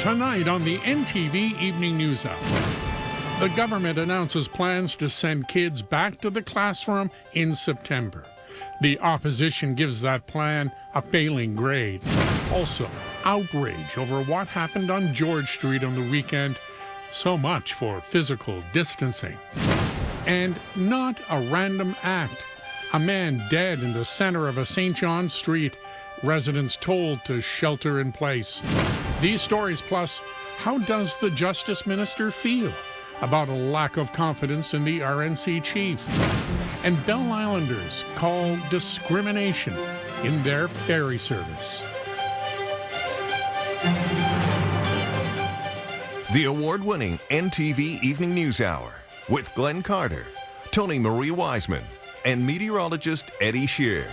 Tonight on the NTV Evening News Hour, the government announces plans to send kids back to the classroom in September. The opposition gives that plan a failing grade. Also, outrage over what happened on George Street on the weekend. So much for physical distancing. And not a random act. A man dead in the center of a St. John Street. Residents told to shelter in place. These stories plus, how does the Justice Minister feel about a lack of confidence in the RNC chief? And Bell Islanders call discrimination in their ferry service. The award-winning NTV Evening News Hour with Glenn Carter, Tony Marie Wiseman, and meteorologist Eddie Sheerr.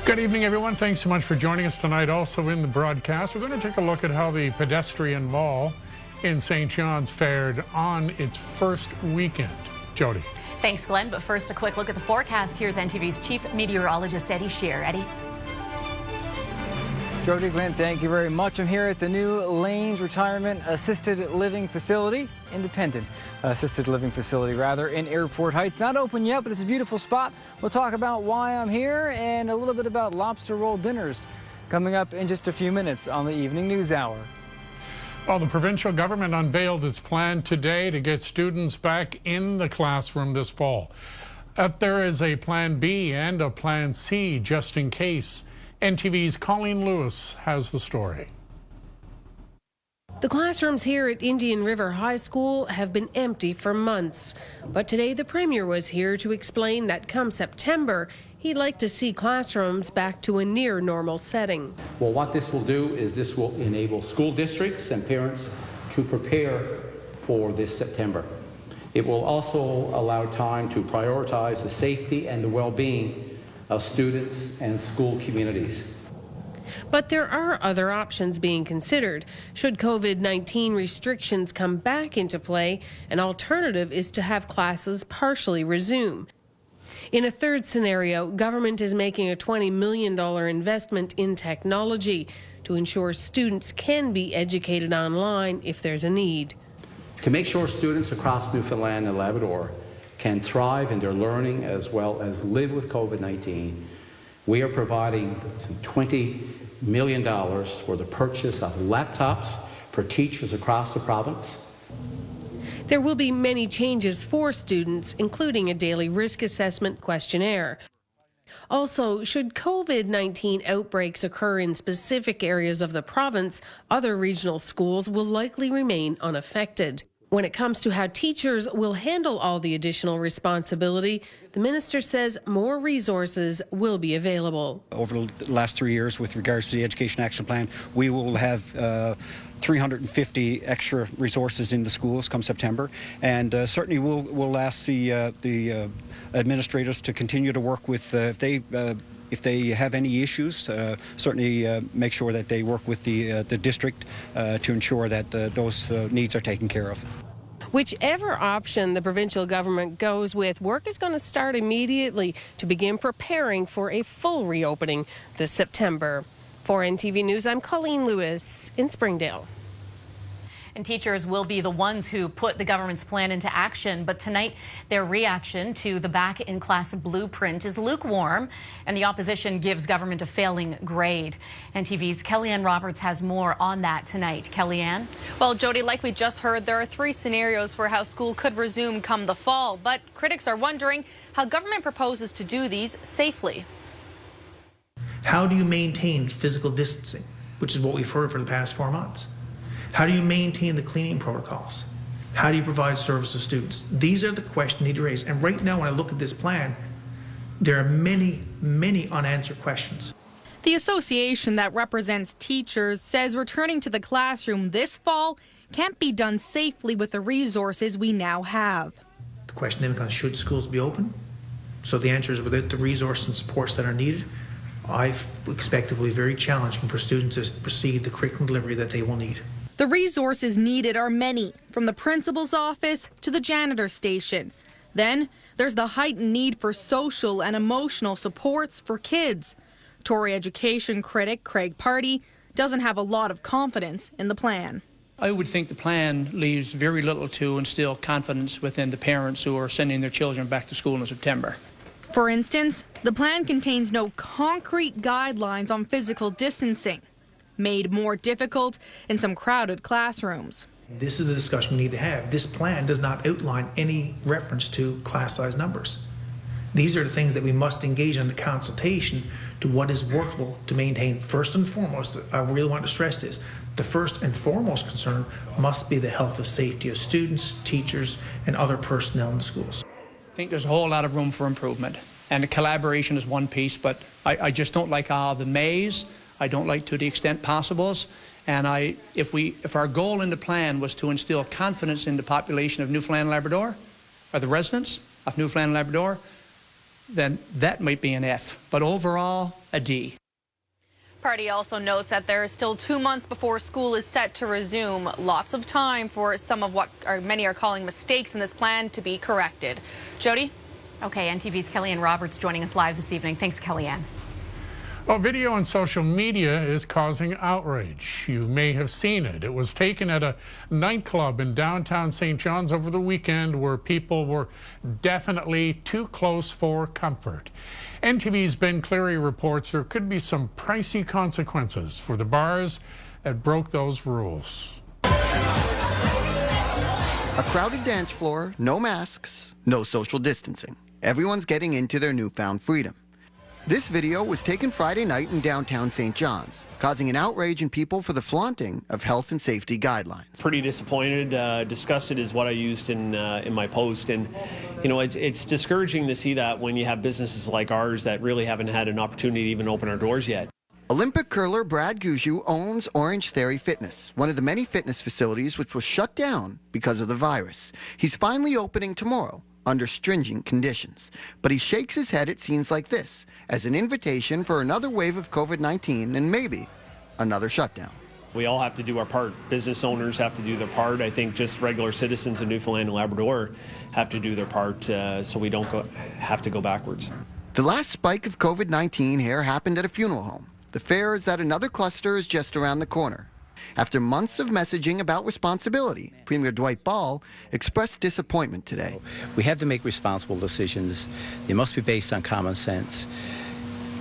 Good evening, everyone. Thanks so much for joining us tonight. Also in the broadcast, we're going to take a look at how the pedestrian mall in St. John's fared on its first weekend. Jody. Thanks, Glenn. But first, a quick look at the forecast. Here's NTV's chief meteorologist, Eddie Sheerr. Eddie. Jody, Glenn, thank you very much. I'm here at the new Lanes Retirement Assisted Living Facility, independent assisted living facility, rather, in Airport Heights. Not open yet, but it's a beautiful spot. We'll talk about why I'm here and a little bit about lobster roll dinners coming up in just a few minutes on the Evening News Hour. Well, the provincial government unveiled its plan today to get students back in the classroom this fall. There is a plan B and a plan C just in case. NTV's Colleen Lewis has the story. The classrooms here at Indian River High School have been empty for months. But today the Premier was here to explain that come September, he'd like to see classrooms back to a near normal setting. Well, what this will do is this will enable school districts and parents to prepare for this September. It will also allow time to prioritize the safety and the well-being of students and school communities. But there are other options being considered. Should COVID-19 restrictions come back into play, an alternative is to have classes partially resume. In a third scenario, government is making a $20 million investment in technology to ensure students can be educated online if there's a need. To make sure students across Newfoundland and Labrador can thrive in their learning as well as live with COVID-19, we are providing some $20 million for the purchase of laptops for teachers across the province. There will be many changes for students, including a daily risk assessment questionnaire. Also, should COVID-19 outbreaks occur in specific areas of the province, other regional schools will likely remain unaffected. When it comes to how teachers will handle all the additional responsibility, the minister says more resources will be available. Over the last 3 years, with regards to the Education Action Plan, we will have 350 extra resources in the schools come September, and certainly we'll ask the administrators to continue to work with if they have any issues, certainly make sure that they work with the district to ensure that those needs are taken care of. Whichever option the provincial government goes with, work is going to start immediately to begin preparing for a full reopening this September. For NTV News, I'm Colleen Lewis in Springdale. And teachers will be the ones who put the government's plan into action. But tonight, their reaction to the back-in-class blueprint is lukewarm, and the opposition gives government a failing grade. NTV's Kellyanne Roberts has more on that tonight. Kellyanne? Well, Jody, like we just heard, there are 3 scenarios for how school could resume come the fall. But critics are wondering how government proposes to do these safely. How do you maintain physical distancing, which is what we've heard for the past 4 months? How do you maintain the cleaning protocols? How do you provide service to students? These are the questions you need to raise. And right now, when I look at this plan, there are many, many unanswered questions. The association that represents teachers says returning to the classroom this fall can't be done safely with the resources we now have. The question then becomes, should schools be open? So the answer is, without the resources and supports that are needed, I expect it will be very challenging for students to proceed the curriculum delivery that they will need. The resources needed are many, from the principal's office to the janitor station. Then there's the heightened need for social and emotional supports for kids. Tory education critic Craig Party doesn't have a lot of confidence in the plan. I would think the plan leaves very little to instill confidence within the parents who are sending their children back to school in September. For instance, the plan contains no concrete guidelines on physical distancing, made more difficult in some crowded classrooms. This is the discussion we need to have. This plan does not outline any reference to class size numbers. These are the things that we must engage in the consultation to what is workable to maintain. First and foremost, I really want to stress this, the first and foremost concern must be the health and safety of students, teachers, and other personnel in the schools. I think there's a whole lot of room for improvement, and the collaboration is one piece, but I just don't like the maze. I don't like to the extent possibles. And if our goal in the plan was to instill confidence in the population of Newfoundland and Labrador, or the residents of Newfoundland and Labrador, then that might be an F. But overall, a D. Party also notes that there is still 2 months before school is set to resume. Lots of time for some of what many are calling mistakes in this plan to be corrected. Jody? Okay, NTV's Kellyanne Roberts joining us live this evening. Thanks, Kellyanne. Well, video on social media is causing outrage. You may have seen it. It was taken at a nightclub in downtown St. John's over the weekend where people were definitely too close for comfort. NTV's Ben Cleary reports there could be some pricey consequences for the bars that broke those rules. A crowded dance floor, no masks, no social distancing. Everyone's getting into their newfound freedom. This video was taken Friday night in downtown St. John's, causing an outrage in people for the flaunting of health and safety guidelines. Pretty disappointed, disgusted is what I used in my post, and you know it's discouraging to see that when you have businesses like ours that really haven't had an opportunity to even open our doors yet. Olympic curler Brad Gujou owns Orange Theory Fitness, one of the many fitness facilities which was shut down because of the virus. He's finally opening tomorrow under stringent conditions. But he shakes his head at scenes like this as an invitation for another wave of COVID-19 and maybe another shutdown. We all have to do our part. Business owners have to do their part. I think just regular citizens of Newfoundland and Labrador have to do their part so we don't have to go backwards. The last spike of COVID-19 here happened at a funeral home. The fear is that another cluster is just around the corner. After months of messaging about responsibility, Premier Dwight Ball expressed disappointment today. We have to make responsible decisions. They must be based on common sense.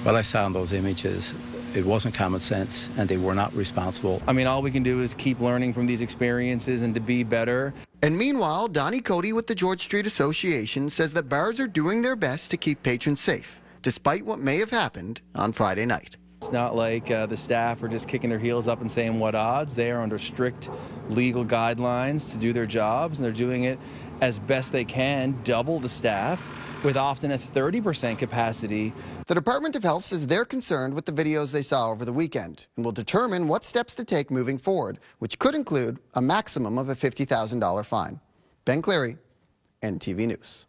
What I saw in those images, it wasn't common sense, and they were not responsible. I mean, all we can do is keep learning from these experiences and to be better. And meanwhile, Donnie Cody with the George Street Association says that bars are doing their best to keep patrons safe, despite what may have happened on Friday night. It's not like the staff are just kicking their heels up and saying what odds. They are under strict legal guidelines to do their jobs, and they're doing it as best they can, double the staff, with often a 30% capacity. The Department of Health says they're concerned with the videos they saw over the weekend and will determine what steps to take moving forward, which could include a maximum of a $50,000 fine. Ben Cleary, NTV News.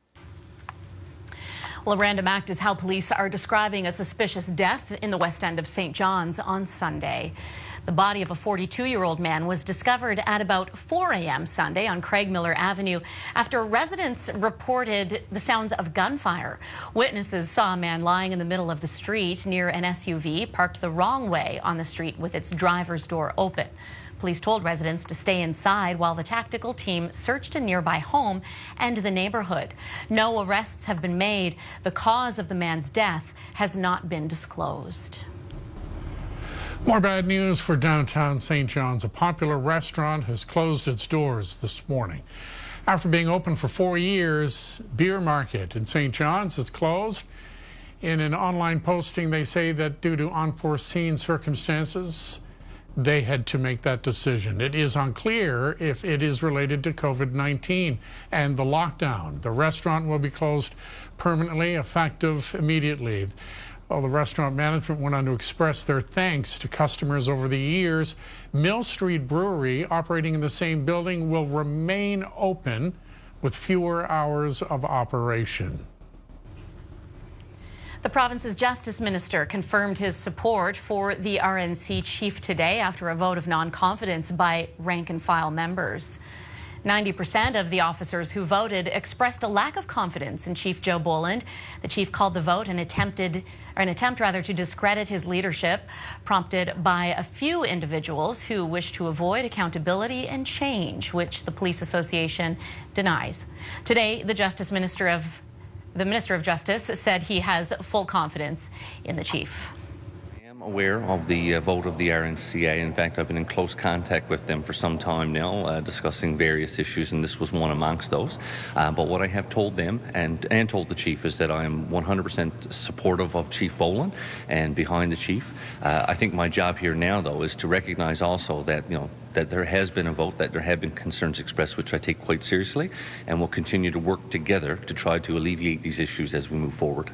Well, a random act is how police are describing a suspicious death in the west end of St. John's on Sunday. The body of a 42-year-old man was discovered at about 4 a.m. Sunday on Craig Miller Avenue after residents reported the sounds of gunfire. Witnesses saw a man lying in the middle of the street near an SUV parked the wrong way on the street with its driver's door open. Police told residents to stay inside while the tactical team searched a nearby home and the neighborhood. No arrests have been made. The cause of the man's death has not been disclosed. More bad news for downtown St. John's. A popular restaurant has closed its doors this morning. After being open for 4 years, Beer Market in St. John's is closed. In an online posting, they say that due to unforeseen circumstances, they had to make that decision. It is unclear if it is related to COVID-19 and the lockdown. The restaurant will be closed permanently, effective immediately. Well, the restaurant management went on to express their thanks to customers over the years. Mill Street Brewery, operating in the same building, will remain open with fewer hours of operation. The province's justice minister confirmed his support for the RNC chief today after a vote of non-confidence by rank-and-file members. 90% of the officers who voted expressed a lack of confidence in Chief Joe Boland. The chief called the vote an attempt to discredit his leadership, prompted by a few individuals who wish to avoid accountability and change, which the Police Association denies. Today, the Minister of Justice said he has full confidence in the chief. I'm aware of the vote of the RNCA. In fact, I've been in close contact with them for some time now, discussing various issues, and this was one amongst those. But what I have told them and told the chief is that I am 100% supportive of Chief Boland and behind the chief. I think my job here now, though, is to recognize also that, that there has been a vote, that there have been concerns expressed, which I take quite seriously, and we'll continue to work together to try to alleviate these issues as we move forward.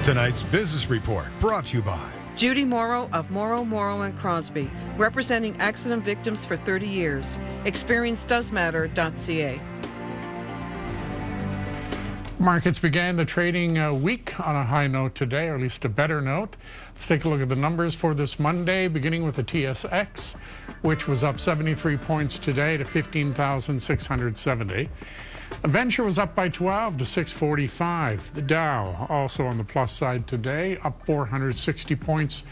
Tonight's business report brought to you by Judy Morrow of Morrow, & Crosby, representing accident victims for 30 years. ExperienceDoesMatter.ca. Markets began the trading week on a high note today, or at least a better note. Let's take a look at the numbers for this Monday, beginning with the TSX, which was up 73 points today to 15,670. The Venture was up by 12 to 645. The Dow also on the plus side today, up 460 points,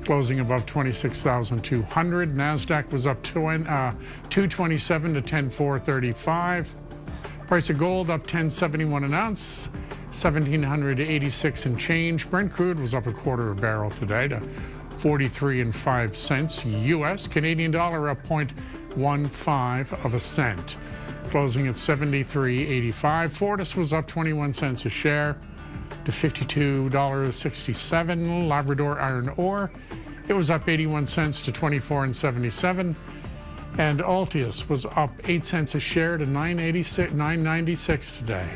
closing above 26,200. NASDAQ was up 227 to 10,435. Price of gold up 10.71 an ounce, 1,786 and change. Brent crude was up a quarter a barrel today to 43.05 cents U.S. Canadian dollar up 0.15 of a cent, closing at 73.85. Fortis was up 21 cents a share to $52.67. Labrador iron ore, it was up 81 cents to 24.77. And Altius was up 8 cents a share to $9.96 today.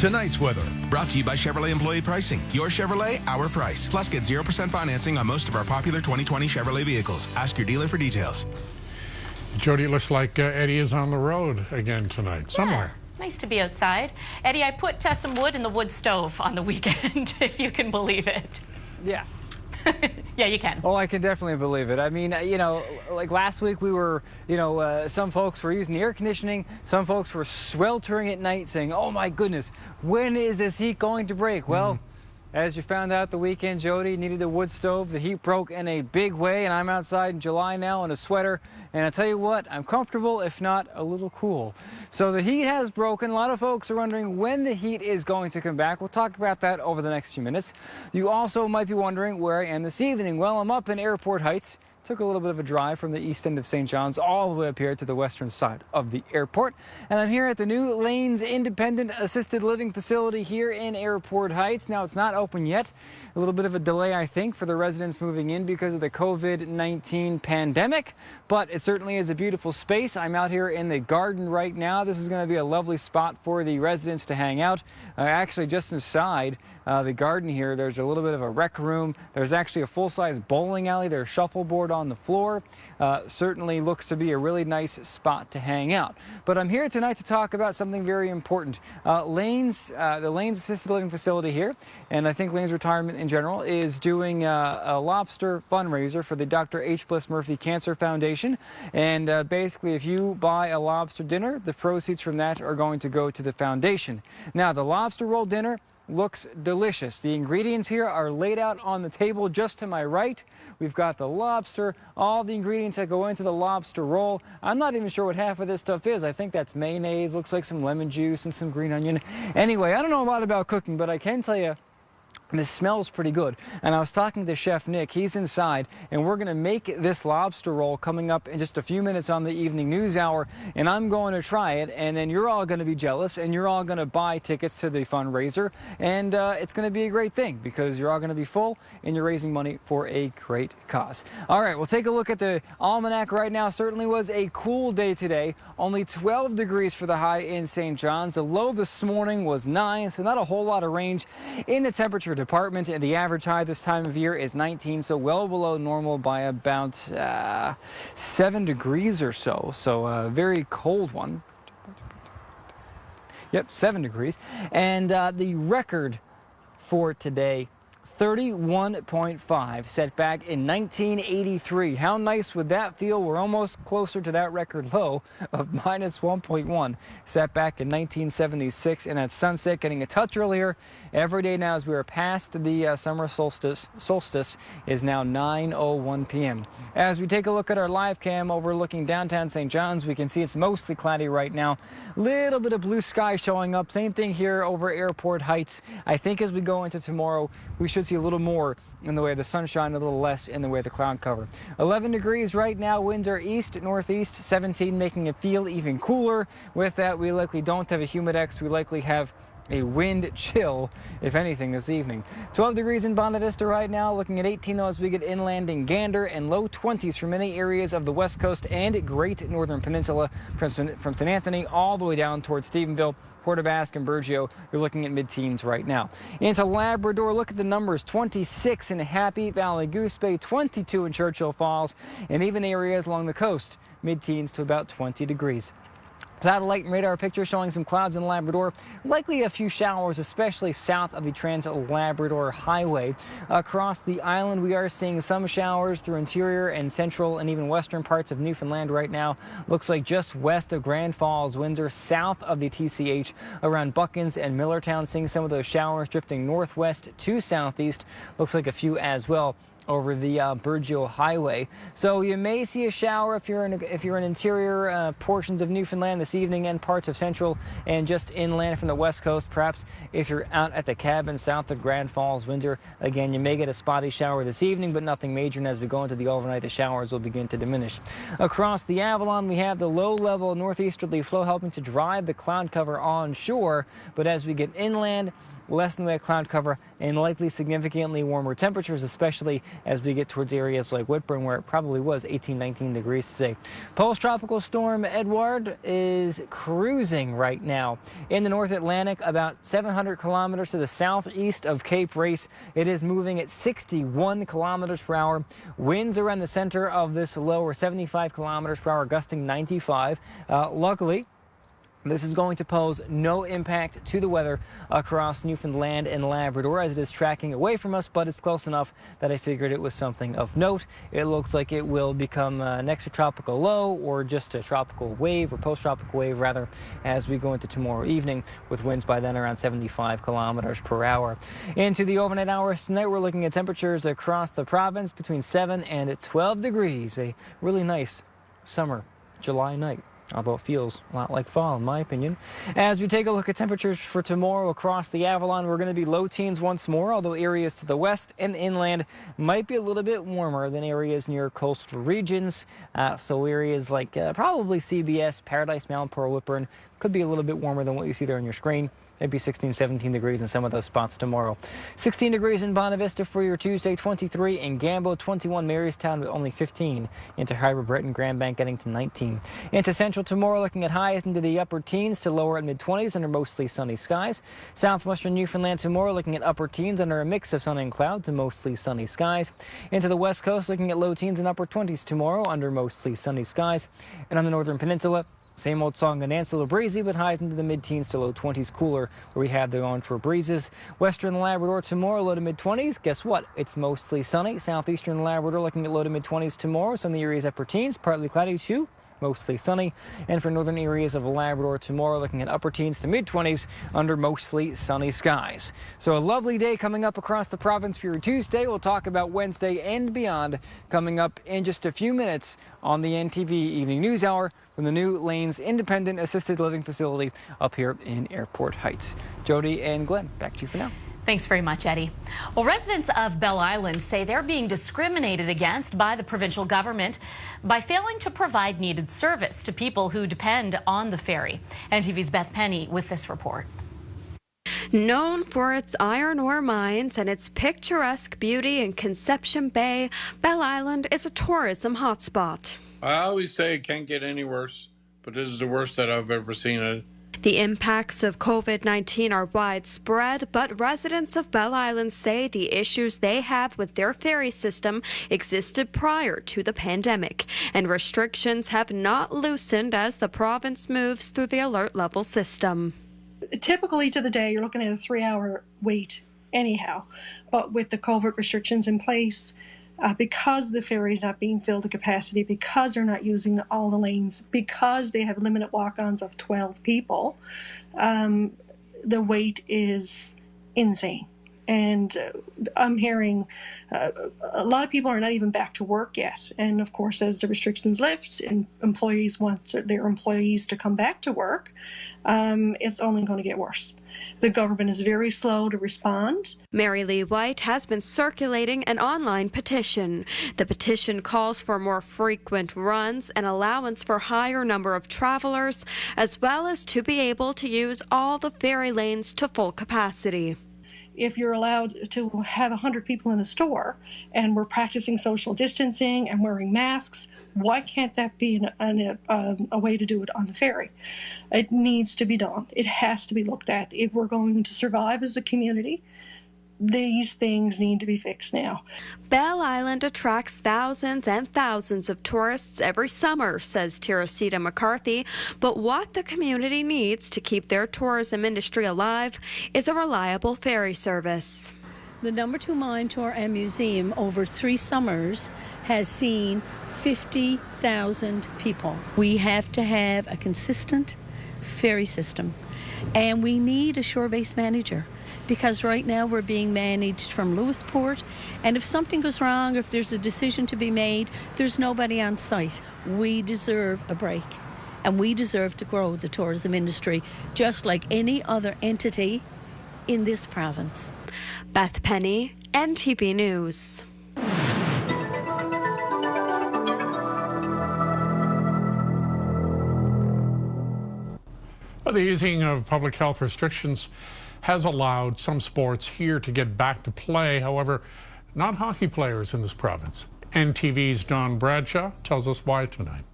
tonight's weather. Brought to you by Chevrolet Employee Pricing. Your Chevrolet, our price. Plus, get 0% financing on most of our popular 2020 Chevrolet vehicles. Ask your dealer for details. Jody, it looks like Eddie is on the road again tonight, somewhere. Nice to be outside. Eddie, I put some wood in the wood stove on the weekend, if you can believe it. Yeah. Yeah, you can. Oh, I can definitely believe it. I mean, you know, like last week we were, some folks were using the air conditioning. Some folks were sweltering at night saying, oh my goodness, when is this heat going to break? Well, as you found out the weekend, Jody needed a wood stove. The heat broke in a big way, and I'm outside in July now in a sweater. And I tell you what, I'm comfortable, if not a little cool. So the heat has broken. A lot of folks are wondering when the heat is going to come back. We'll talk about that over the next few minutes. You also might be wondering where I am this evening. Well, I'm up in Airport Heights. Took a little bit of a drive from the east end of St. John's all the way up here to the western side of the airport. And I'm here at the new Lanes Independent Assisted Living Facility here in Airport Heights. Now, it's not open yet. A little bit of a delay, I think, for the residents moving in because of the COVID-19 pandemic. But it certainly is a beautiful space. I'm out here in the garden right now. This is going to be a lovely spot for the residents to hang out. Actually, just inside the garden here, there's a little bit of a rec room. There's actually a full-size bowling alley. There's shuffleboard on the floor. Certainly looks to be a really nice spot to hang out. But I'm here tonight to talk about something very important. The Lanes Assisted Living Facility here, and I think Lanes Retirement in general, is doing a lobster fundraiser for the Dr. H. Bliss Murphy Cancer Foundation. And basically, if you buy a lobster dinner, the proceeds from that are going to go to the foundation. Now, the lobster roll dinner looks delicious. The ingredients here are laid out on the table just to my right. We've got the lobster, all the ingredients that go into the lobster roll. I'm not even sure what half of this stuff is. I think that's mayonnaise, looks like some lemon juice and some green onion. Anyway, I don't know a lot about cooking, but I can tell you this smells pretty good. And I was talking to Chef Nick. He's inside, and we're going to make this lobster roll coming up in just a few minutes on the evening news hour. And I'm going to try it, and then you're all going to be jealous, and you're all going to buy tickets to the fundraiser. And it's going to be a great thing because you're all going to be full, and you're raising money for a great cause. All right, we'll take a look at the almanac right now. Certainly was a cool day today. Only 12 degrees for the high in St. John's. The low this morning was 9, so not a whole lot of range in the temperature department, and the average high this time of year is 19, so well below normal by about 7 degrees or so. So a very cold one. Yep, 7 degrees. And the record for today, 31.5, set back in 1983. How nice would that feel? We're almost closer to that record low of -1.1, set back in 1976. And at sunset, getting a touch earlier every day now as we are past the summer solstice. Solstice is now 9:01 p.m. As we take a look at our live cam overlooking downtown St. John's, we can see it's mostly cloudy right now. Little bit of blue sky showing up. Same thing here over Airport Heights. I think as we go into tomorrow, we should see a little more in the way of the sunshine, a little less in the way of the cloud cover. 11 degrees right now. Winds are east, northeast, 17, making it feel even cooler. With that, we likely don't have a humidex. We likely have a wind chill, if anything, this evening. 12 degrees in Bonavista Vista right now, looking at 18 though as we get inland in Gander, and low 20s for many areas of the west coast and Great Northern Peninsula from St. Anthony all the way down towards Stephenville. Port aux Basques and Burgeo, you're looking at mid-teens right now. Into Labrador, look at the numbers. 26 in Happy Valley, Goose Bay, 22 in Churchill Falls, and even areas along the coast, mid-teens to about 20 degrees. Satellite and radar picture showing some clouds in Labrador. Likely a few showers, especially south of the Trans-Labrador Highway. Across the island, we are seeing some showers through interior and central and even western parts of Newfoundland right now. Looks like just west of Grand Falls, Windsor, south of the TCH, around Buckins and Millertown, seeing some of those showers drifting northwest to southeast. Looks like a few as well over the Burgeo Highway. So you may see a shower if you're in interior portions of Newfoundland this evening and parts of central and just inland from the west coast. Perhaps if you're out at the cabin south of Grand Falls, Windsor, again, you may get a spotty shower this evening, but nothing major. And as we go into the overnight, the showers will begin to diminish. Across the Avalon, we have the low-level northeasterly flow helping to drive the cloud cover on shore. But as we get inland, less in the way of cloud cover and likely significantly warmer temperatures, especially as we get towards areas like Whitburn, where it probably was 18-19 degrees today. Post-tropical storm Edward is cruising right now in the North Atlantic, about 700 kilometers to the southeast of Cape Race. It is moving at 61 kilometers per hour. Winds around the center of this low are 75 kilometers per hour, gusting 95. Luckily, this is going to pose no impact to the weather across Newfoundland and Labrador as it is tracking away from us, but it's close enough that I figured it was something of note. It looks like it will become an extratropical low or just a tropical wave or post-tropical wave rather as we go into tomorrow evening with winds by then around 75 kilometers per hour. Into the overnight hours tonight, we're looking at temperatures across the province between 7 and 12 degrees. A really nice summer July night, although it feels a lot like fall in my opinion. As we take a look at temperatures for tomorrow across the Avalon, we're going to be low teens once more, although areas to the west and inland might be a little bit warmer than areas near coastal regions. So areas like probably CBS, Paradise, Mount Pearl, Whitburn could be a little bit warmer than what you see there on your screen. Maybe 16, 17 degrees in some of those spots tomorrow. 16 degrees in Bonavista for your Tuesday, 23 in Gambo, 21 Marystown with only 15. Into Harbor Breton, Grand Bank getting to 19. Into Central tomorrow, looking at highs into the upper teens to lower at mid-20s under mostly sunny skies. Southwestern Newfoundland tomorrow, looking at upper teens under a mix of sun and cloud to mostly sunny skies. Into the west coast, looking at low teens and upper 20s tomorrow under mostly sunny skies. And on the northern peninsula, same old song and dance, a little breezy, but highs into the mid-teens to low 20s cooler, where we have the onshore breezes. Western Labrador tomorrow, low to mid-20s. Guess what? It's mostly sunny. Southeastern Labrador looking at low to mid-20s tomorrow. Some of the areas upper teens, partly cloudy too. Mostly sunny. And for northern areas of Labrador tomorrow, looking at upper teens to mid-20s under mostly sunny skies. So a lovely day coming up across the province for your Tuesday. We'll talk about Wednesday and beyond coming up in just a few minutes on the NTV Evening News Hour from the new Lanes Independent Assisted Living Facility up here in Airport Heights. Jody and Glenn, back to you for now. Thanks very much, Eddie. Well, residents of Bell Island say they're being discriminated against by the provincial government by failing to provide needed service to people who depend on the ferry. NTV's Beth Penny with this report. Known for its iron ore mines and its picturesque beauty in Conception Bay, Bell Island is a tourism hotspot. I always say it can't get any worse, but this is the worst that I've ever seen it. The impacts of COVID-19 are widespread, but residents of Bell Island say the issues they have with their ferry system existed prior to the pandemic, and restrictions have not loosened as the province moves through the alert level system. Typically to the day, you're looking at a 3-hour wait anyhow. But with the COVID restrictions in place, because the ferry is not being filled to capacity, because they're not using all the lanes, because they have limited walk-ons of 12 people, the wait is insane. And I'm hearing a lot of people are not even back to work yet. And of course, as the restrictions lift and employees want their employees to come back to work, it's only going to get worse. The government is very slow to respond. Mary Lee White has been circulating an online petition. The petition calls for more frequent runs and allowance for higher number of travelers, as well as to be able to use all the ferry lanes to full capacity. If you're allowed to have 100 people in the store and we're practicing social distancing and wearing masks, why can't that be a way to do it on the ferry? It needs to be done. It has to be looked at. If we're going to survive as a community, these things need to be fixed now. Belle Island attracts thousands and thousands of tourists every summer, says Teresita McCarthy. But what the community needs to keep their tourism industry alive is a reliable ferry service. The No. 2 Mine Tour and Museum over 3 summers has seen 50,000 people. We have to have a consistent ferry system, and we need a shore-based manager, because right now we're being managed from Lewisport, and if something goes wrong, if there's a decision to be made, there's nobody on site. We deserve a break, and we deserve to grow the tourism industry just like any other entity in this province. Beth Penny, NTV News. The easing of public health restrictions has allowed some sports here to get back to play. However, not hockey players in this province. NTV's Don Bradshaw tells us why tonight.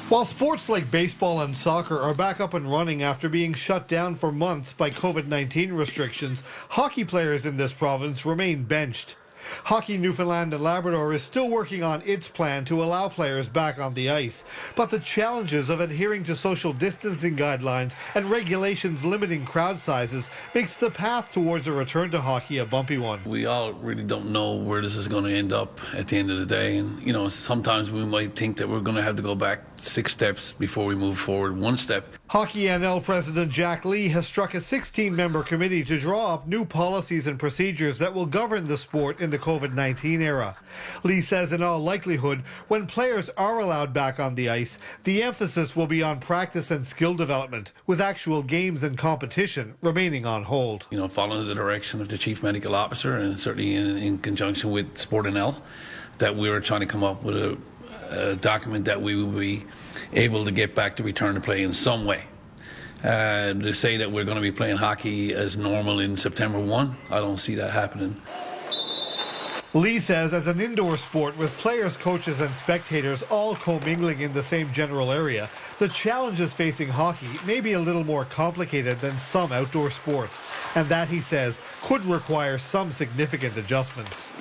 While sports like baseball and soccer are back up and running after being shut down for months by COVID-19 restrictions, hockey players in this province remain benched. Hockey Newfoundland and Labrador is still working on its plan to allow players back on the ice, but the challenges of adhering to social distancing guidelines and regulations limiting crowd sizes makes the path towards a return to hockey a bumpy one. We all really don't know where this is going to end up at the end of the day, and you know, sometimes we might think that we're going to have to go back 6 steps before we move forward 1 step. Hockey NL President Jack Lee has struck a 16-member committee to draw up new policies and procedures that will govern the sport in the COVID-19 era. Lee says in all likelihood, when players are allowed back on the ice, the emphasis will be on practice and skill development, with actual games and competition remaining on hold. You know, following the direction of the Chief Medical Officer, and certainly in conjunction with Sport NL, that we were trying to come up with a document that we will be able to get back to return to play in some way. To say that we're going to be playing hockey as normal in September 1, I don't see that happening. Lee says as an indoor sport with players, coaches and spectators all commingling in the same general area, the challenges facing hockey may be a little more complicated than some outdoor sports, and that, he says, could require some significant adjustments.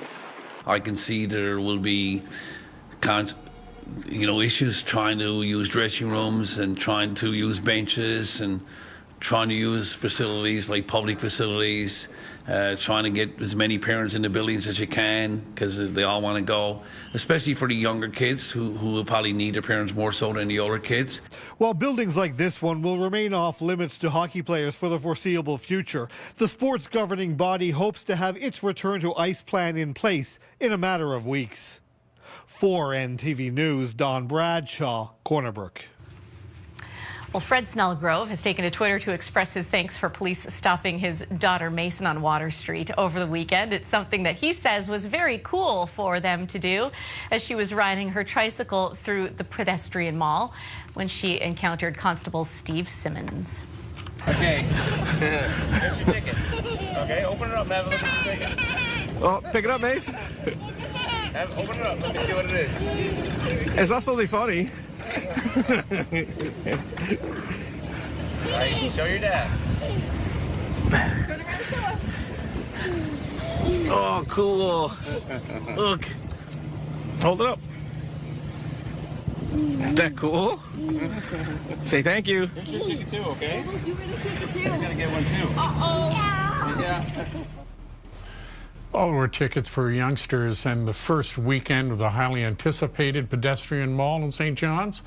I can see there will be issues trying to use dressing rooms and trying to use benches and trying to use facilities like public facilities, trying to get as many parents in the buildings as you can because they all want to go, especially for the younger kids who will probably need their parents more so than the older kids. While buildings like this one will remain off limits to hockey players for the foreseeable future, the sport's governing body hopes to have its return to ice plan in place in a matter of weeks. For NTV News, Don Bradshaw, Corner Brook. Well, Fred Snellgrove has taken to Twitter to express his thanks for police stopping his daughter Mason on Water Street over the weekend. It's something that he says was very cool for them to do as she was riding her tricycle through the pedestrian mall when she encountered Constable Steve Simmons. Okay, here's your ticket. Okay, open it up, man. Look at your ticket. Oh, pick it up, mate. Open it up. Let me see what it is. It's not supposed to be funny. All right, show your dad. Turn around and show us. Oh, cool. Look. Hold it up. Is that cool? Say thank you. Here's your ticket too, okay? You get a ticket too. You're gonna get one too. Uh-oh. Yeah. All were tickets for youngsters and the first weekend of the highly anticipated pedestrian mall in St. John's.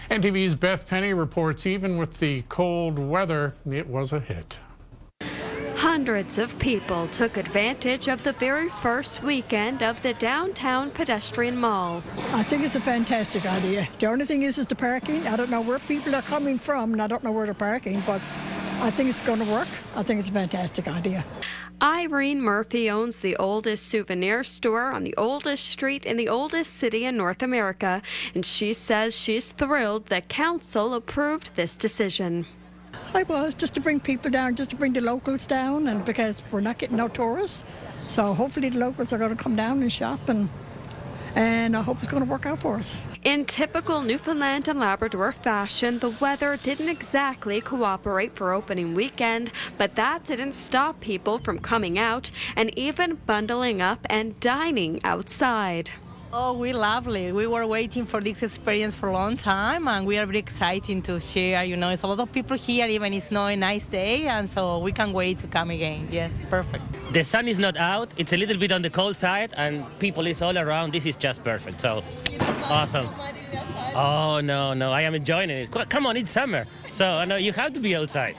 NTV's Beth Penny reports even with the cold weather, it was a hit. Hundreds of people took advantage of the very first weekend of the downtown pedestrian mall. I think it's a fantastic idea. The only thing is the parking. I don't know where people are coming from, and I don't know where they're parking, but I think it's going to work. I think it's a fantastic idea. Irene Murphy owns the oldest souvenir store on the oldest street in the oldest city in North America, and she says she's thrilled that council approved this decision. I was, just to bring people down, just to bring the locals down, and because we're not getting no tourists. So hopefully the locals are going to come down and shop, and I hope it's going to work out for us. In typical Newfoundland and Labrador fashion, the weather didn't exactly cooperate for opening weekend, but that didn't stop people from coming out and even bundling up and dining outside. Oh, we're lovely. We were waiting for this experience for a long time, and we are very excited to share. You know, it's a lot of people here, even it's not a nice day, and so we can't wait to come again. Yes, perfect. The sun is not out. It's a little bit on the cold side, and people is all around. This is just perfect. So, awesome. Oh, no, I am enjoying it. Come on, it's summer. So, I know you have to be outside.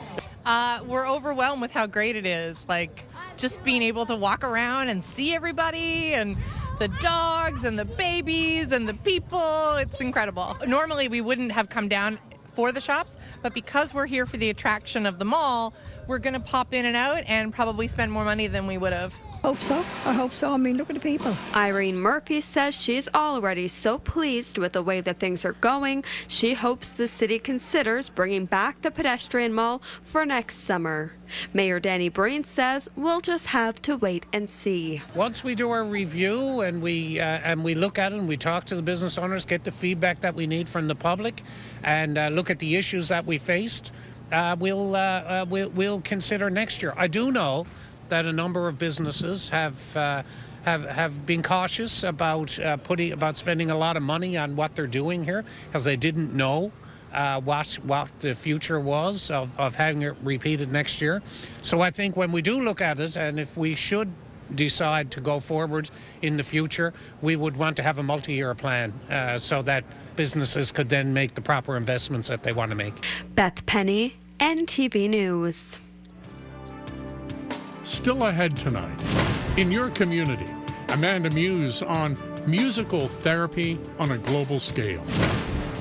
We're overwhelmed with how great it is. Like, just being able to walk around and see everybody, and the dogs and the babies and the people. It's incredible. Normally we wouldn't have come down for the shops, but because we're here for the attraction of the mall, we're going to pop in and out and probably spend more money than we would have. Hope so. I hope so. I mean, look at the people. Irene Murphy says she's already so pleased with the way that things are going. She hopes the city considers bringing back the pedestrian mall for next summer. Mayor Danny Breen says we'll just have to wait and see. Once we do our review and we look at it and we talk to the business owners, get the feedback that we need from the public, and look at the issues that we faced, we'll consider next year. I do know that a number of businesses have been cautious about spending a lot of money on what they're doing here, because they didn't know what the future was of having it repeated next year. So I think when we do look at it, and if we should decide to go forward in the future, we would want to have a multi-year plan so that businesses could then make the proper investments that they want to make. Beth Penny, NTV News. Still ahead tonight, in your community, Amanda Muse on musical therapy on a global scale.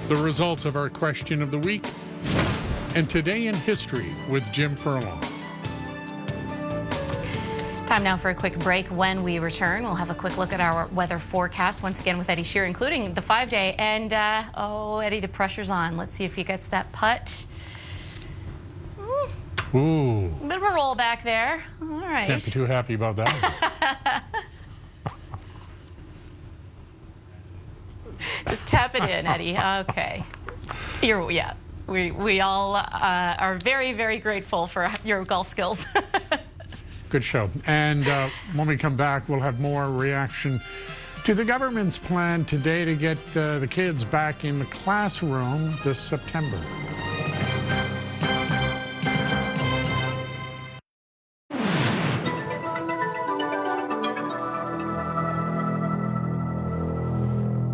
The results of our question of the week, and Today in History with Jim Furlong. Time now for a quick break. When we return, we'll have a quick look at our weather forecast, once again with Eddie Sheerr, including the 5-day. And, Eddie, the pressure's on. Let's see if he gets that putt. Ooh. A bit of a roll back there. All right. Can't be too happy about that. Just tap it in, Eddie. Okay. We all are very, very grateful for your golf skills. Good show. And when we come back, we'll have more reaction to the government's plan today to get the kids back in the classroom this September.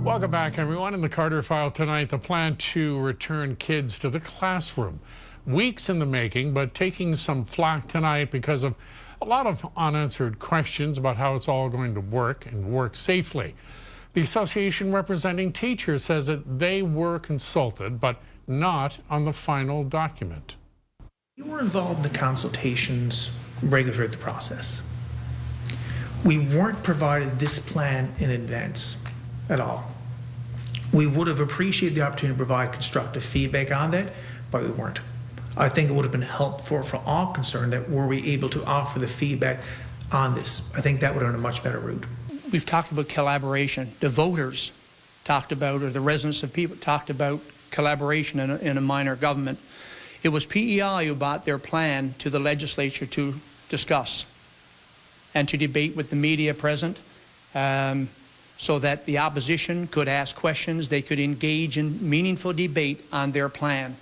Welcome back, everyone. In the Carter File tonight, the plan to return kids to the classroom. Weeks in the making, but taking some flack tonight because of a lot of unanswered questions about how it's all going to work and work safely. The association representing teachers says that they were consulted, but not on the final document. We were involved in the consultations regularly throughout the process. We weren't provided this plan in advance at all. We would have appreciated the opportunity to provide constructive feedback on that, but we weren't. I think it would have been helpful for all concerned that were we able to offer the feedback on this. I think that would have been a much better route. We've talked about collaboration. The voters talked about, or the residents of people talked about collaboration in a minor government. It was PEI who brought their plan to the legislature to discuss and to debate with the media present, so that the opposition could ask questions, they could engage in meaningful debate on their plan.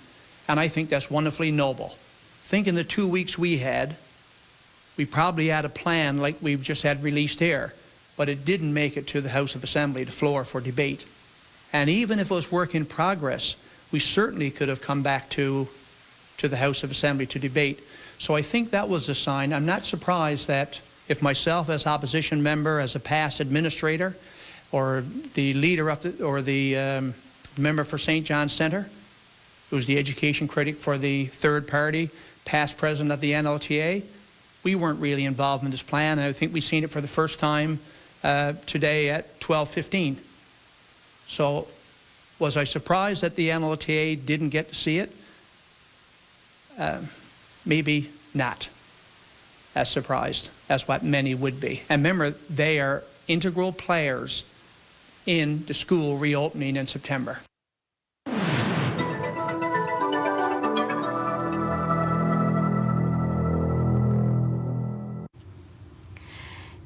And I think that's wonderfully noble. Think in the 2 weeks we had, We probably had a plan like we've just had released here, but it didn't make it to the House of Assembly, the floor for debate. And even if it was work in progress, we certainly could have come back to the House of Assembly to debate. So I think that was a sign. I'm not surprised that if myself as opposition member, as a past administrator, or the leader of the member for St. John's Centre, who's the education critic for the third party, past president of the NLTA, we weren't really involved in this plan, and I think we've seen it for the first time today at 12:15. So was I surprised that the NLTA didn't get to see it? Maybe not as surprised as what many would be. And remember, they are integral players in the school reopening in September.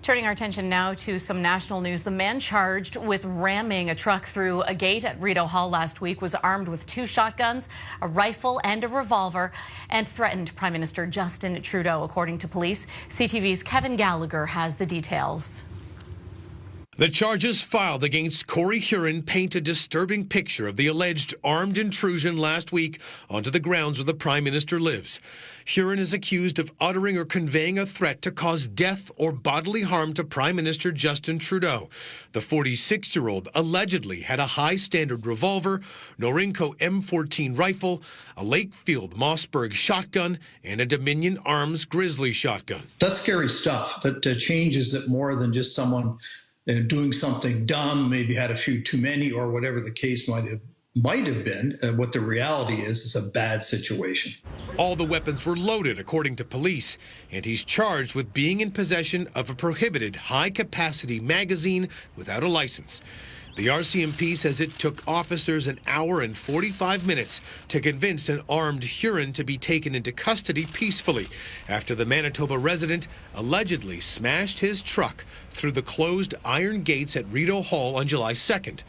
Turning our attention now to some national news. The man charged with ramming a truck through a gate at Rideau Hall last week was armed with 2 shotguns, a rifle and a revolver, and threatened Prime Minister Justin Trudeau, according to police. CTV's Kevin Gallagher has the details. The charges filed against Corey Huron paint a disturbing picture of the alleged armed intrusion last week onto the grounds where the Prime Minister lives. Huron is accused of uttering or conveying a threat to cause death or bodily harm to Prime Minister Justin Trudeau. The 46-year-old allegedly had a high-standard revolver, Norinco M14 rifle, a Lakefield Mossberg shotgun, and a Dominion Arms Grizzly shotgun. That's scary stuff. That changes it more than just someone doing something dumb, maybe had a few too many, or whatever the case might have been. What the reality is a bad situation. All the weapons were loaded, according to police, and he's charged with being in possession of a prohibited high-capacity magazine without a license. The RCMP says it took officers an hour and 45 minutes to convince an armed Huron to be taken into custody peacefully after the Manitoba resident allegedly smashed his truck through the closed iron gates at Rideau Hall on July 2nd.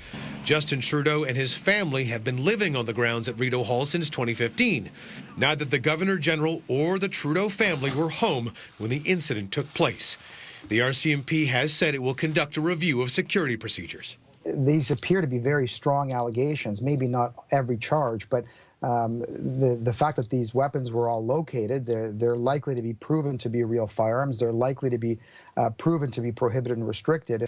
Justin Trudeau and his family have been living on the grounds at Rideau Hall since 2015. Neither the Governor General or the Trudeau family were home when the incident took place. The RCMP has said it will conduct a review of security procedures. These appear to be very strong allegations, maybe not every charge, but the fact that these weapons were all located, they're likely to be proven to be real firearms. They're likely to be proven to be prohibited and restricted.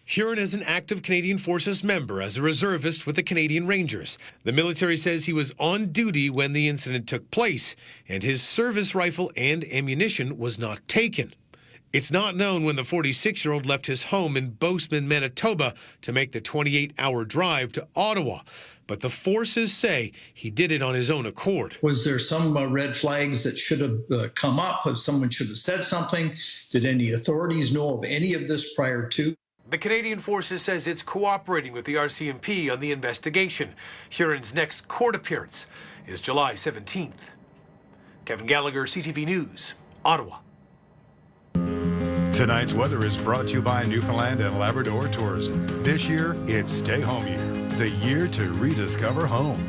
Huron is an active Canadian Forces member as a reservist with the Canadian Rangers. The military says he was on duty when the incident took place, and his service rifle and ammunition was not taken. It's not known when the 46-year-old left his home in Bozeman, Manitoba to make the 28-hour drive to Ottawa, but the forces say he did it on his own accord. Was there some red flags that should have come up? Someone should have said something? Did any authorities know of any of this prior to? The Canadian Forces says it's cooperating with the RCMP on the investigation. Huron's next court appearance is July 17th. Kevin Gallagher, CTV News, Ottawa. Tonight's weather is brought to you by Newfoundland and Labrador Tourism. This year, it's Stay Home Year, the year to rediscover home.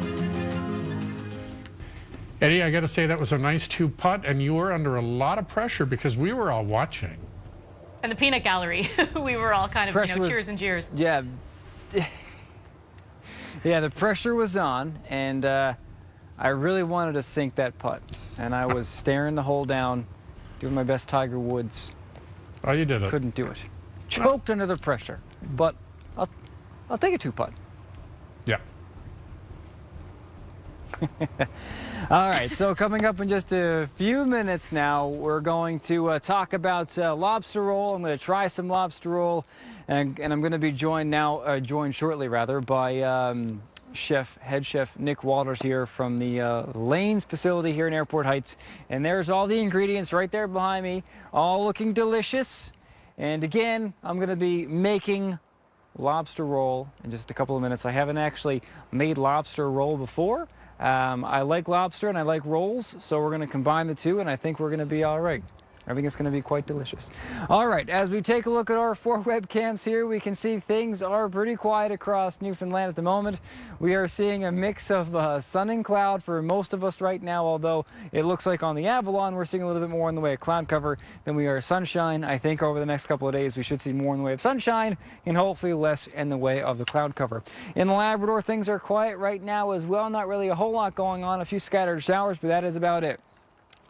Eddie, I got to say that was a nice 2-putt, and you were under a lot of pressure because we were all watching. And the peanut gallery, we were all kind of, cheers and jeers. Yeah. Yeah, the pressure was on, and I really wanted to sink that putt. And I was staring the hole down, doing my best Tiger Woods. Oh, you did it. Couldn't do it. Choked under the pressure, but I'll take a 2-putt. Yeah. All right, so coming up in just a few minutes now, we're going to talk about lobster roll. I'm going to try some lobster roll, and I'm going to be joined shortly by head chef Nick Walters here from the Lanes facility here in Airport Heights. And there's all the ingredients right there behind me, all looking delicious. And again, I'm going to be making lobster roll in just a couple of minutes. I haven't actually made lobster roll before. I like lobster and I like rolls, so we're going to combine the two, and I think we're going to be all right. I think it's going to be quite delicious. All right, as we take a look at our 4 webcams here, we can see things are pretty quiet across Newfoundland at the moment. We are seeing a mix of sun and cloud for most of us right now, although it looks like on the Avalon we're seeing a little bit more in the way of cloud cover than we are sunshine. I think over the next couple of days we should see more in the way of sunshine and hopefully less in the way of the cloud cover. In Labrador, things are quiet right now as well. Not really a whole lot going on, a few scattered showers, but that is about it.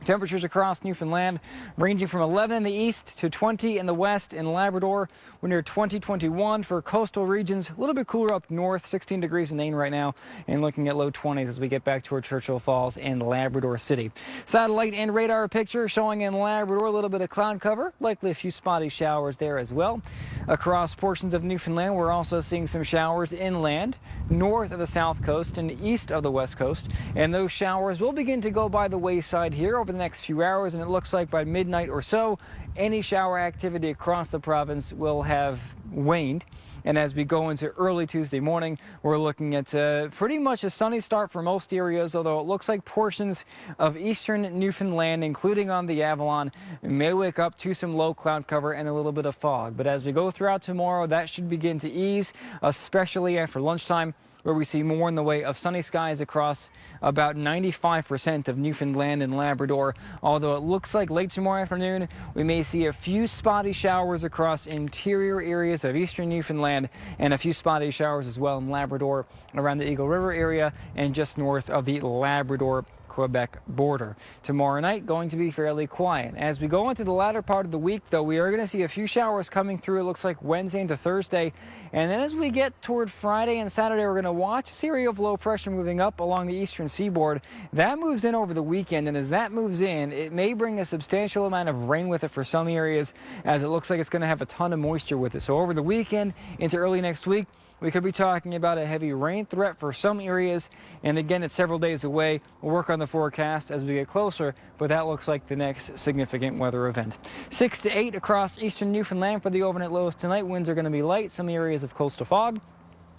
Temperatures across Newfoundland ranging from 11 in the east to 20 in the west. In Labrador, we're near 20-21 for coastal regions. A little bit cooler up north, 16 degrees in Nain right now, and looking at low 20s as we get back toward Churchill Falls and Labrador City. Satellite and radar picture showing in Labrador a little bit of cloud cover, likely a few spotty showers there as well. Across portions of Newfoundland, we're also seeing some showers inland, north of the south coast and east of the west coast, and those showers will begin to go by the wayside here over the next few hours, and it looks like by midnight or so, any shower activity across the province will have waned. And as we go into early Tuesday morning, we're looking at pretty much a sunny start for most areas, although it looks like portions of eastern Newfoundland, including on the Avalon, may wake up to some low cloud cover and a little bit of fog. But as we go throughout tomorrow, that should begin to ease, especially after lunchtime, where we see more in the way of sunny skies across about 95% of Newfoundland and Labrador. Although it looks like late tomorrow afternoon, we may see a few spotty showers across interior areas of eastern Newfoundland and a few spotty showers as well in Labrador around the Eagle River area and just north of the Labrador Quebec border. Tomorrow night going to be fairly quiet. As we go into the latter part of the week, though, we are going to see a few showers coming through. It looks like Wednesday into Thursday, and then as we get toward Friday and Saturday, we're going to watch a series of low pressure moving up along the eastern seaboard. That moves in over the weekend, and as that moves in, it may bring a substantial amount of rain with it for some areas, as it looks like it's going to have a ton of moisture with it. So over the weekend into early next week, we could be talking about a heavy rain threat for some areas, and again, it's several days away. We'll work on the forecast as we get closer, but that looks like the next significant weather event. 6 to 8 across eastern Newfoundland for the overnight lows tonight. Winds are going to be light, some areas of coastal fog.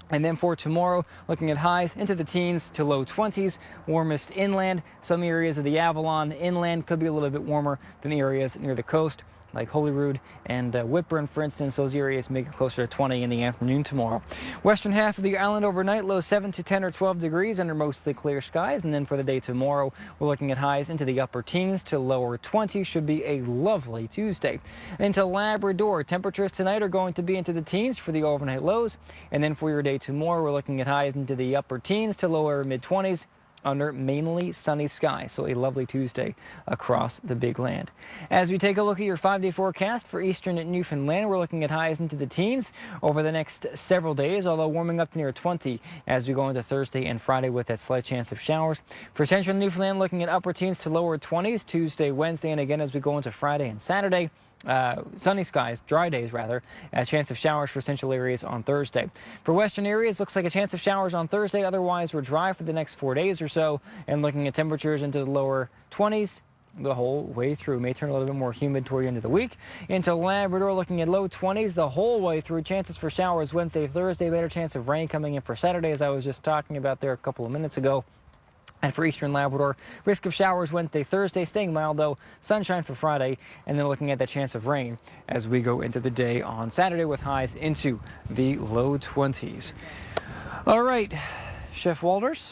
And then for tomorrow, looking at highs into the teens to low 20s, warmest inland. Some areas of the Avalon inland could be a little bit warmer than areas near the coast, like Holyrood and Whitburn, for instance. Those areas make it closer to 20 in the afternoon tomorrow. Western half of the island overnight, low 7 to 10 or 12 degrees under mostly clear skies. And then for the day tomorrow, we're looking at highs into the upper teens to lower 20s. Should be a lovely Tuesday. Into Labrador, temperatures tonight are going to be into the teens for the overnight lows. And then for your day tomorrow, we're looking at highs into the upper teens to lower mid-20s. Under mainly sunny skies, so a lovely Tuesday across the big land. As we take a look at your 5-day forecast for eastern Newfoundland, we're looking at highs into the teens over the next several days, although warming up to near 20 as we go into Thursday and Friday with that slight chance of showers. For central Newfoundland, looking at upper teens to lower 20s Tuesday, Wednesday, and again as we go into Friday and Saturday. Sunny skies, dry days rather, a chance of showers for central areas on Thursday. For western areas, looks like a chance of showers on Thursday. Otherwise, we're dry for the next 4 days or so, and looking at temperatures into the lower 20s the whole way through. May turn a little bit more humid toward the end of the week. Into Labrador, looking at low 20s the whole way through. Chances for showers Wednesday, Thursday. Better chance of rain coming in for Saturday, as I was just talking about there a couple of minutes ago. And for eastern Labrador, risk of showers Wednesday, Thursday, staying mild though, sunshine for Friday, and then looking at the chance of rain as we go into the day on Saturday with highs into the low 20s. All right, Chef Walters.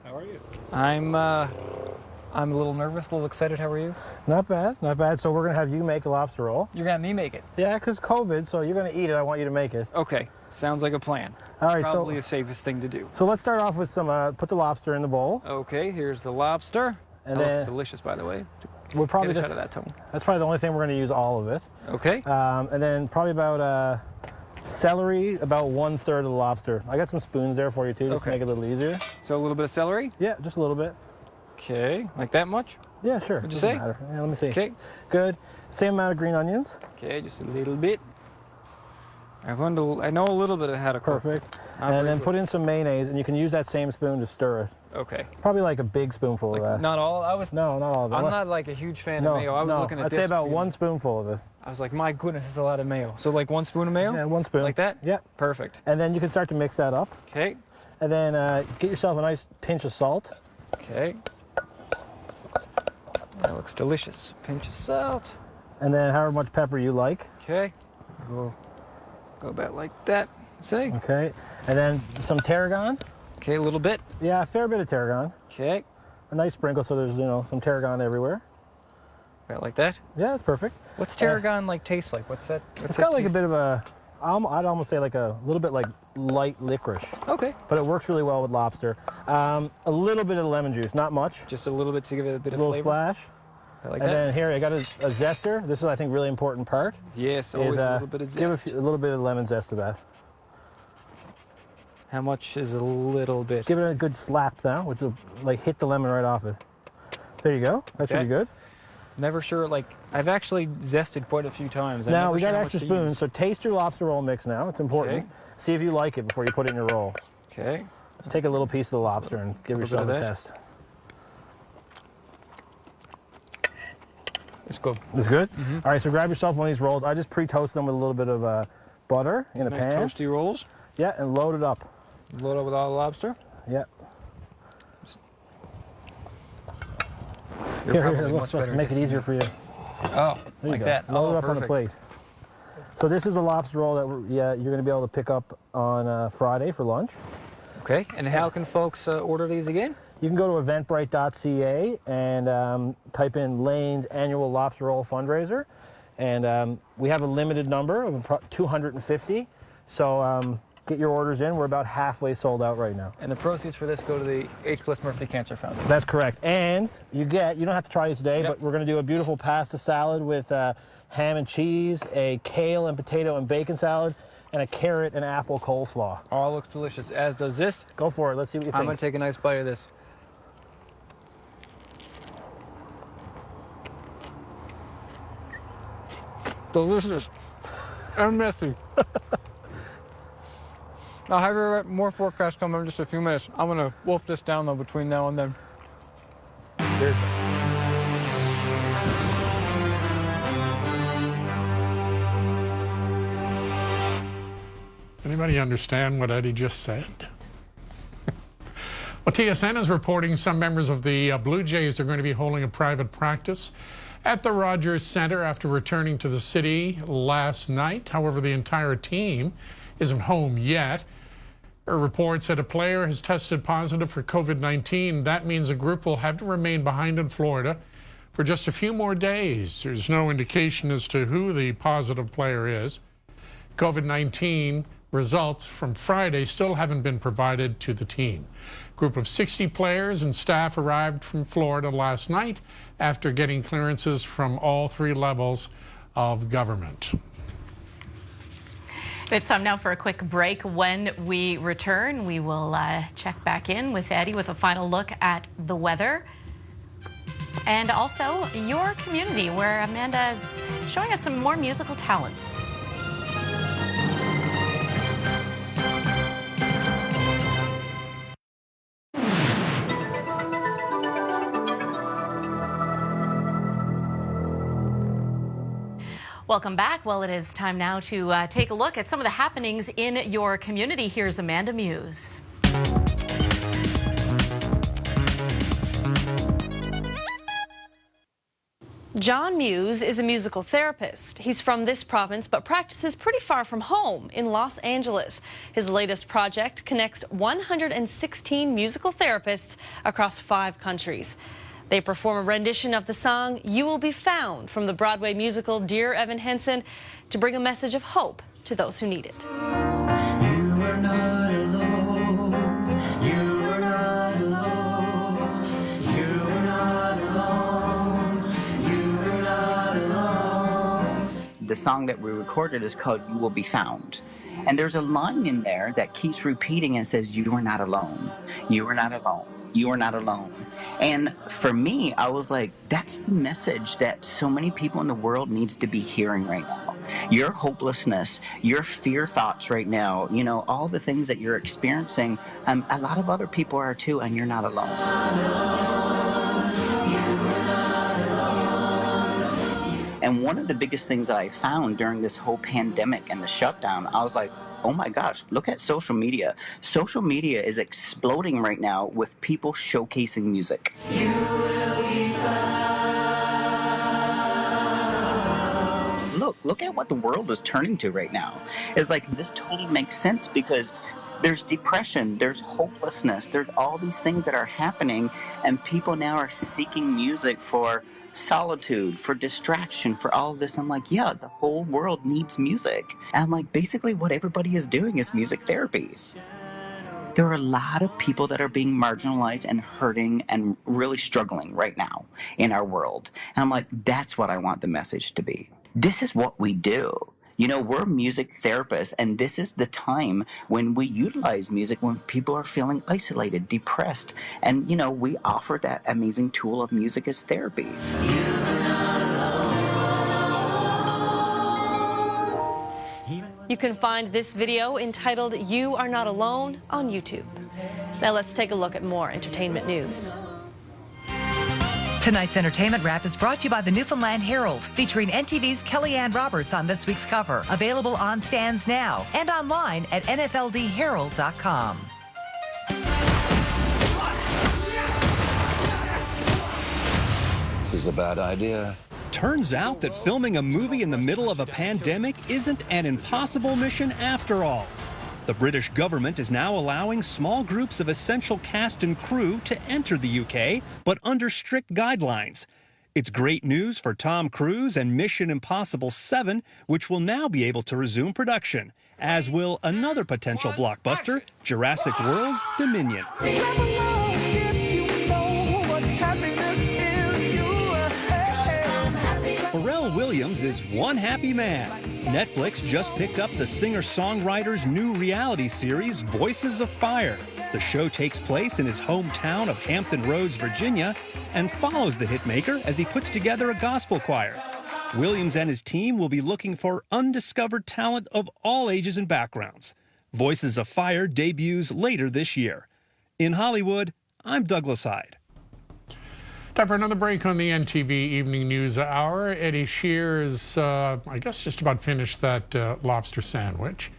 How are you? I'm a little nervous, a little excited. How are you? Not bad, not bad. So we're gonna have you make a lobster roll. You're gonna have me make it? Yeah, because COVID, so you're gonna eat it. I want you to make it. Okay, sounds like a plan. All right, probably the safest thing to do. So let's start off with some, put the lobster in the bowl. Okay, here's the lobster. And that then looks delicious, by the way. We'll probably get a shot of that, Tony. That's probably the only thing we're gonna use all of it. Okay. And then probably about celery, about 1/3 of the lobster. I got some spoons there for you too, just to make it a little easier. So a little bit of celery? Yeah, just a little bit. Okay, like that much? Yeah, sure. What'd you say? Matter. Yeah, let me see. Okay. Good. Same amount of green onions. Okay, just a little bit. I know a little bit of how to cook. Perfect. And then put in some mayonnaise, and you can use that same spoon to stir it. Okay. Probably like a big spoonful of that. Not all? No, not all of it. I'm not like a huge fan of mayo. I was looking at I'd say about 1 spoonful of it. I was like, my goodness, that's a lot of mayo. So like 1 spoon of mayo? Yeah, 1 spoon. Like that? Yeah. Perfect. And then you can start to mix that up. Okay. And then get yourself a nice pinch of salt. Okay. That looks delicious. Pinch of salt. And then however much pepper you like. Okay. We'll go about like that, say. Okay. And then some tarragon. Okay, a little bit. Yeah, a fair bit of tarragon. Okay. A nice sprinkle so there's, some tarragon everywhere. About like that? Yeah, that's perfect. What's tarragon taste like? What's that? It's got like a bit of a, I'd almost say like a little bit like light licorice. Okay. But it works really well with lobster. A little bit of lemon juice, not much. Just a little bit to give it a bit of flavor. flavor. Splash. I like and that. then here I got a zester. This is, I think, really important part. Yes, always a little bit of zest. Give a little bit of lemon zest to that. How much is a little bit? Give it a good slap now, which will hit the lemon right off it. There you go. That should be good. Never sure, I've actually zested quite a few times. Now we got extra spoons, so taste your lobster roll mix now. It's important. Okay. See if you like it before you put it in your roll. Okay. Just take a little piece of the lobster and give yourself a test. It's good. It's good? All right, so grab yourself one of these rolls. I just pre-toast them with a little bit of butter in a pan. Toasty rolls? Yeah, and load it up. Load up with all the lobster? Yeah. You're probably much better. Make it easier for you. Oh, like that. Load it up perfect. on a plate. So this is a lobster roll that you're going to be able to pick up on Friday for lunch. Okay, and how can folks order these again? You can go to eventbrite.ca and type in Lane's Annual Lobster Roll Fundraiser. And we have a limited number of 250. So get your orders in. We're about halfway sold out right now. And the proceeds for this go to the H. Bliss Murphy Cancer Foundation. That's correct. And you don't have to try this today, but we're going to do a beautiful pasta salad with ham and cheese, a kale and potato and bacon salad, and a carrot and apple coleslaw. All looks delicious, as does this. Go for it. Let's see what you think. I'm going to take a nice bite of this. Delicious and messy. I'll have more forecasts coming in just a few minutes. I'm going to wolf this down, though, between now and then. Cheers. Anybody understand what Eddie just said? Well, TSN is reporting some members of the Blue Jays are going to be holding a private practice at the Rogers Center after returning to the city last night. However, the entire team isn't home yet. A report said a player has tested positive for COVID-19. That means a group will have to remain behind in Florida for just a few more days. There's no indication as to who the positive player is. COVID-19 results from Friday still haven't been provided to the team. A group of 60 players and staff arrived from Florida last night after getting clearances from all 3 levels of government. It's time now for a quick break. When we return, we will check back in with Eddie with a final look at the weather and also your community, where Amanda is showing us some more musical talents. Welcome back. Well, it is time now to take a look at some of the happenings in your community. Here's Amanda Muse. John Muse is a musical therapist. He's from this province but practices pretty far from home in Los Angeles. His latest project connects 116 musical therapists across 5 countries. They perform a rendition of the song You Will Be Found from the Broadway musical Dear Evan Hansen to bring a message of hope to those who need it. You are not alone. You are not alone. You are not alone. You are not alone. The song that we recorded is called You Will Be Found. And there's a line in there that keeps repeating and says, you are not alone. You are not alone. You are not alone. And for me, I was like, that's the message that so many people in the world needs to be hearing right now. Your hopelessness, your fear thoughts right now, you know, all the things that you're experiencing, a lot of other people are too, and you're not alone. And one of the biggest things that I found during this whole pandemic and the shutdown, I was like, oh my gosh, look at social media. Social media is exploding right now with people showcasing music. You will be found. look at what the world is turning to right now. It's like, this totally makes sense because there's depression, there's hopelessness, there's all these things that are happening, and people now are seeking music for solitude, for distraction, for all of this. I'm like, yeah, the whole world needs music. And I'm like, basically what everybody is doing is music therapy. There are a lot of people that are being marginalized and hurting and really struggling right now in our world. And I'm like, that's what I want the message to be. This is what we do. You know, we're music therapists, and this is the time when we utilize music when people are feeling isolated, depressed, and, you know, we offer that amazing tool of music as therapy. You can find this video entitled "You Are Not Alone" on YouTube. Now let's take a look at more entertainment news. Tonight's entertainment wrap is brought to you by the Newfoundland Herald, featuring NTV's Kellyanne Roberts on this week's cover. Available on stands now and online at nfldherald.com. This is a bad idea. Turns out that filming a movie in the middle of a pandemic isn't an impossible mission after all. The British government is now allowing small groups of essential cast and crew to enter the UK, but under strict guidelines. It's great news for Tom Cruise and Mission Impossible 7, which will now be able to resume production, as will another potential blockbuster, Jurassic World Dominion. Pharrell Williams is one happy man. Netflix just picked up the singer-songwriter's new reality series, Voices of Fire. The show takes place in his hometown of Hampton Roads, Virginia, and follows the hitmaker as he puts together a gospel choir. Williams and his team will be looking for undiscovered talent of all ages and backgrounds. Voices of Fire debuts later this year. In Hollywood, I'm Douglas Hyde. Time for another break on the NTV Evening News Hour. Eddie Sheerr is, I guess, just about finished that lobster sandwich.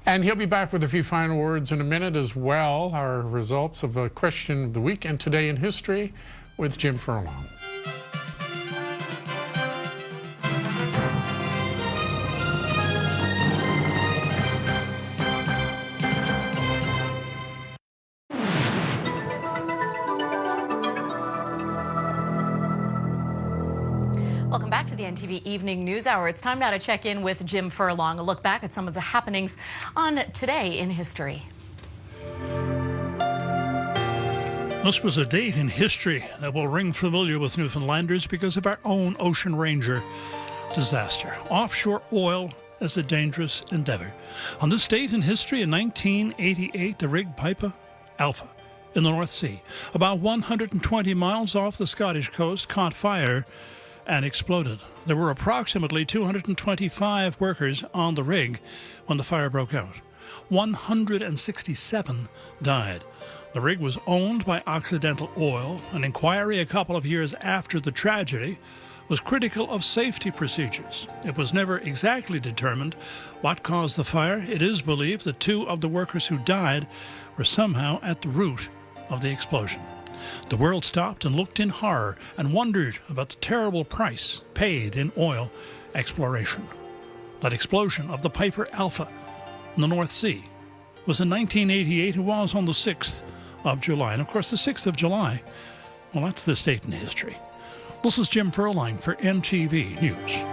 And he'll be back with a few final words in a minute as well. Our results of a question of the week and today in history with Jim Furlong. Welcome back to the NTV Evening News Hour. It's time now to check in with Jim Furlong, a look back at some of the happenings on today in history. This was a date in history that will ring familiar with Newfoundlanders because of our own Ocean Ranger disaster. Offshore oil is a dangerous endeavor. On this date in history, in 1988, the rig Piper Alpha in the North Sea, about 120 miles off the Scottish coast, caught fire and exploded. There were approximately 225 workers on the rig when the fire broke out. 167 died. The rig was owned by Occidental Oil. An inquiry a couple of years after the tragedy was critical of safety procedures. It was never exactly determined what caused the fire. It is believed that 2 of the workers who died were somehow at the root of the explosion. The world stopped and looked in horror and wondered about the terrible price paid in oil exploration. That explosion of the Piper Alpha in the North Sea was in 1988. It was on the 6th of July. And of course, the 6th of July, well, that's this date in history. This is Jim Furlong for NTV News.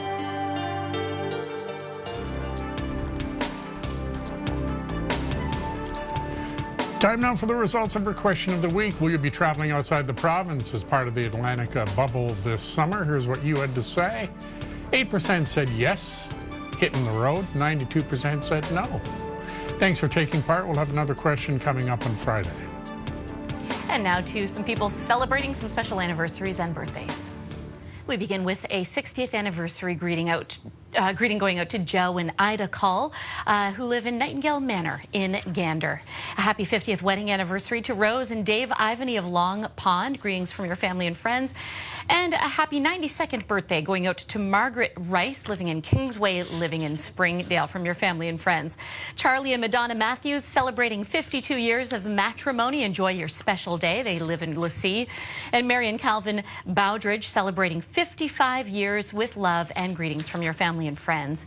Time now for the results of our question of the week. Will you be traveling outside the province as part of the Atlantic bubble this summer? Here's what you had to say. 8% said yes, hitting the road. 92% said no. Thanks for taking part. We'll have another question coming up on Friday. And now to some people celebrating some special anniversaries and birthdays. We begin with a 60th anniversary greeting going out to Joe and Ida Call, who live in Nightingale Manor in Gander. A happy 50th wedding anniversary to Rose and Dave Ivany of Long Pond. Greetings from your family and friends. And a happy 92nd birthday going out to Margaret Rice, living in Kingsway, living in Springdale, from your family and friends. Charlie and Madonna Matthews celebrating 52 years of matrimony. Enjoy your special day. They live in Lassie. And Mary and Calvin Bowdridge celebrating 55 years with love, and greetings from your family family and friends.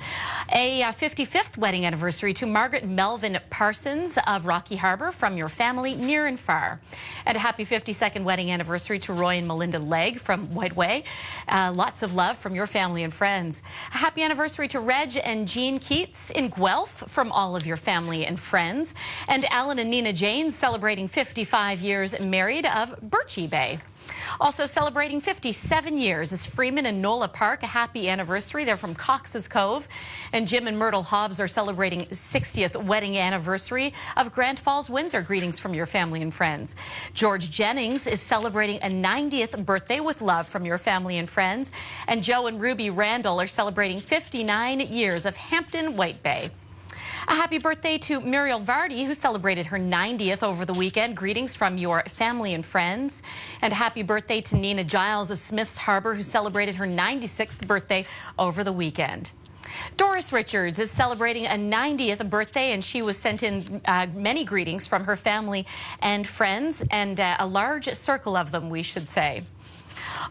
A 55th wedding anniversary to Margaret Melvin Parsons of Rocky Harbor from your family near and far. And a happy 52nd wedding anniversary to Roy and Melinda Legg from Whiteway. Lots of love from your family and friends. A happy anniversary to Reg and Jean Keats in Guelph from all of your family and friends. And Alan and Nina Jane celebrating 55 years married of Birchie Bay. Also celebrating 57 years is Freeman and Nola Park. A happy anniversary. They're from Cox's Cove. And Jim and Myrtle Hobbs are celebrating 60th wedding anniversary of Grand Falls, Windsor. Greetings from your family and friends. George Jennings is celebrating a 90th birthday with love from your family and friends. And Joe and Ruby Randall are celebrating 59 years of Hampton White Bay. A happy birthday to Muriel Vardy, who celebrated her 90th over the weekend. Greetings from your family and friends. And a happy birthday to Nina Giles of Smiths Harbor, who celebrated her 96th birthday over the weekend. Doris Richards is celebrating a 90th birthday, and she was sent in many greetings from her family and friends, and a large circle of them, we should say.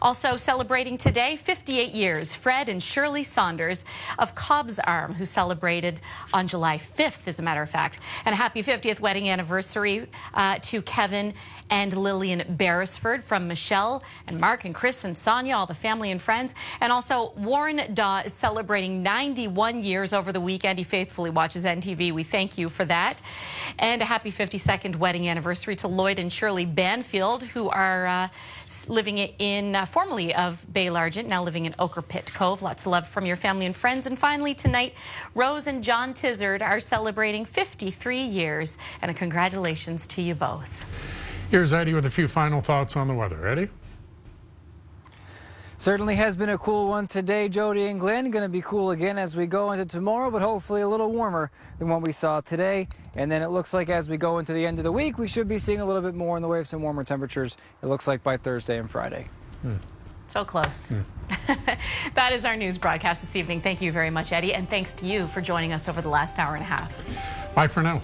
Also celebrating today, 58 years, Fred and Shirley Saunders of Cobb's Arm, who celebrated on July 5th, as a matter of fact. And a happy 50th wedding anniversary to Kevin and Lillian Beresford from Michelle and Mark and Chris and Sonia, all the family and friends. And also Warren Daw is celebrating 91 years over the weekend. He faithfully watches NTV. We thank you for that. And a happy 52nd wedding anniversary to Lloyd and Shirley Banfield, who are living in formerly of Bay Largent, now living in Ochre Pit Cove. Lots of love from your family and friends. And finally tonight, Rose and John Tizard are celebrating 53 years. And a congratulations to you both. Here's Eddie with a few final thoughts on the weather. Eddie? Certainly has been a cool one today, Jody and Glenn. Going to be cool again as we go into tomorrow, but hopefully a little warmer than what we saw today. And then it looks like as we go into the end of the week, we should be seeing a little bit more in the way of some warmer temperatures. It looks like by Thursday and Friday. So close. That is our news broadcast this evening. Thank you very much, Eddie, and thanks to you for joining us over the last hour and a half. Bye for now.